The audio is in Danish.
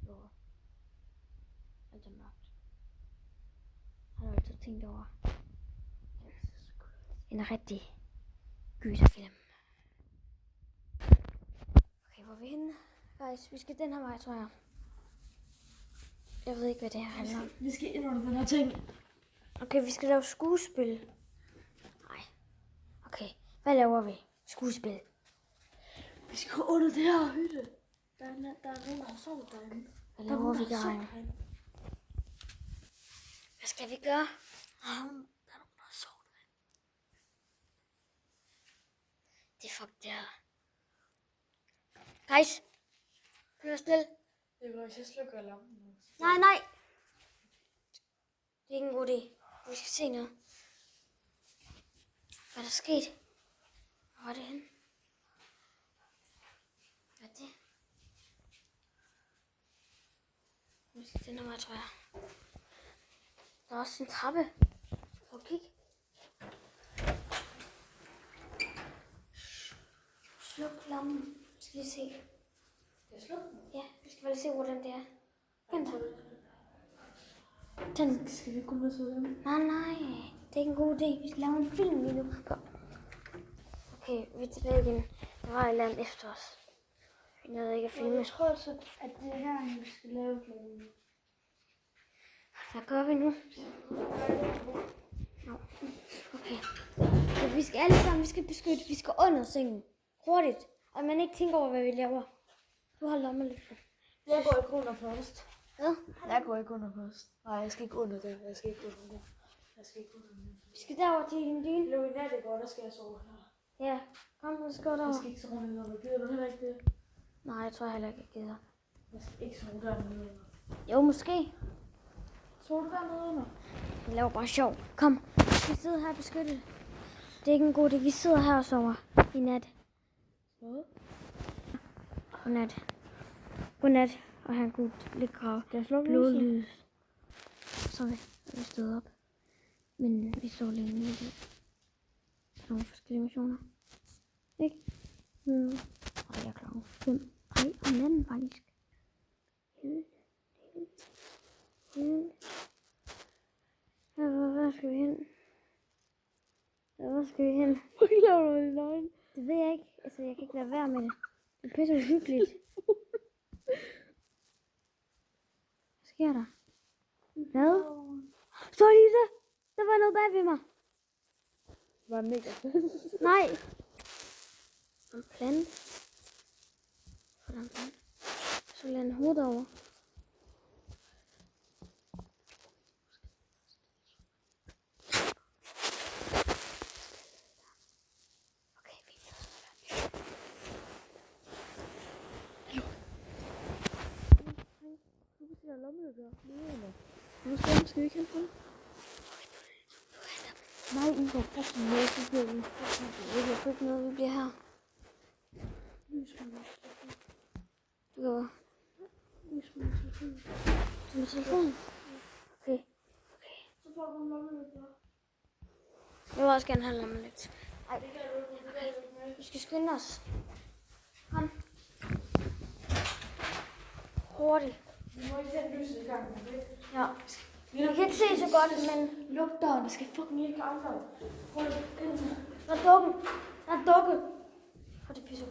over. Alt er mørkt. Har du altid tænkt over? En rigtig gyserfilm. Okay, hvor er vi henne? Guys, vi skal den her vej, tror jeg. Jeg ved ikke, hvad det her handler om. Vi skal ind under den her ting. Okay, vi skal lave skuespil. Nej. Okay, hvad laver vi? Skuespil. Vi skal gå under det her hytte. Der er nogen, der har sovet derinde. Hvad laver vi, dreng? Hvad skal vi gøre? Der er nogen, der har sovet derinde. Det er fuck det her. Guys, hør stille. Det var, hvis jeg slukker lampen. Nej. Det er ikke en god idé. Vi skal se noget. Hvad er der sket? Hvor var det henne? Hvad er det? Vi skal den her vej, tror jeg. Der er også en trappe. Prøv at kigge. Sluk lampen. Vi skal lige se. Jeg slukker den. Ja, vi skal bare lige se, hvordan det er. Den. Skal vi gå med til dem? Nej. Det er ikke en god idé. Vi skal lave en film lige nu. Okay, vi er tilbage igen. Der var et eller andet efter os. Vi nåede ikke at filme. Jeg tror også, at det er her, vi skal lave filmen. Hvad gør vi nu? Nå. Okay. Så vi skal alle sammen, vi skal beskytte. Vi skal under sengen. Hurtigt. Og man ikke tænker over, hvad vi laver. Du har lommelygten. Jeg går ikke under først. Hvad? Jeg går ikke under først. Nej, jeg skal ikke under det. Jeg skal ikke under det. Vi skal derover til din dyne. Løb i nat i går, der skal jeg sove her. Ja, kom, lad os gå derover. Jeg skal ikke sove hernede. Gider du heller ikke det? Nej, jeg tror heller ikke, jeg gider. Jeg skal ikke sove dernede. Jo, måske. Sover du dernede under? Vi laver bare sjov. Kom, vi sidder her beskyttet. Det er ikke en god idé. Vi sidder her og sover i nat. Hvad? Godnat. Og han kunne lidt grave blodlys. Så vi stod op. Men vi så lige nede i nogle forskellige missioner. Ikke? Og det er klokken 5. Ej, om natten faktisk. Hvor skal vi hen? Hvor skal vi hen? Hvor laver du med din øjne? Det ved jeg ikke. Altså, jeg kan ikke lade være med det. Det er pisse hyggeligt. Hvad sker der? Hvad? Så Lise! Der var noget bag ved mig. Det var mega Nej. En plante. Hvordan plante? Så lader en hoved over. Okay, vi er der lommelygter. Nu skal vi ikke hen på? Nej, I går fucking med, så bliver vi fucking. Vi bliver ikke noget, vi bliver her. Du går. Du med telefonen? Okay. Så får du en lommelygter. Jeg vil også gerne have en lommelygte. Ej, vi skal skynde os. Kom. Hurtigt. Vi må ikke sætte lyset i gang, okay? Ja. Jeg kan ikke se så godt, men... Luk døren, der skal fucking ikke andre. Hold ind. Der er dukken. Der er dukke. Og det pisser.